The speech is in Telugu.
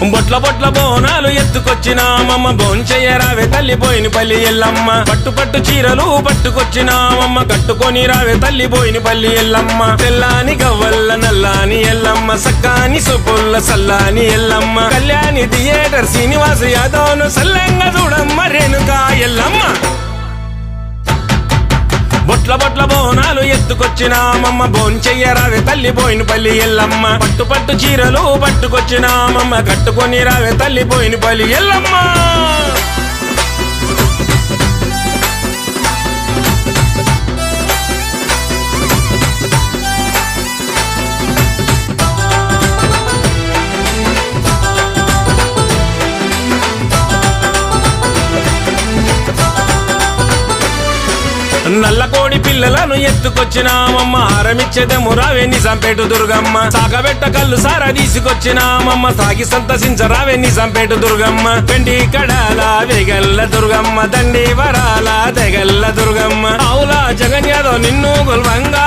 బొట్ల బొట్ల బోనాలు ఎత్తుకొచ్చినామమ్మ బోంచెయ్యరావే తల్లి బోయిన పల్లి ఎల్లమ్మ పట్టు పట్టు చీరలు పట్టుకొచ్చినామమ్మ కట్టుకొని రావే తల్లి బోయిన పల్లి ఎల్లమ్మ తెల్లాని గవ్వల్ల నల్లాని ఎల్లమ్మ సక్కాని సుపుల్ల సల్లాని ఎల్లమ్మ కళ్యాణి థియేటర్ శ్రీనివాస యాదవ్ను సల్లంగా చూడమ్మ రేణుకా ఎల్లమ్మ బొట్ల బొట్ల బోనాలు ఎత్తుకొచ్చినామమ్మ బోంచెయ్యరావే తల్లి బోయిన పల్లి ఎల్లమ్మ పట్టు పట్టు చీరలు పట్టుకొచ్చినామమ్మ కట్టుకొని రావే తల్లి బోయిన పల్లి ఎల్లమ్మ నల్ల కోడి పిల్లలను ఎత్తుకొచ్చినామమ్మ హారమిచ్చేదెము రావే నిజాంపేట దుర్గమ్మ సాగబెట్ట కళ్ళు సారా తీసుకొచ్చినామమ్మ సాగి సంతసించరావే నిజాంపేట దుర్గమ్మ పెండి కడాల వేగల్ల దుర్గమ్మ దండి వరాల తెగల్ల దుర్గమ్మ ఆవుల జగన్ యాదవ్ నిన్ను గొల్వంగా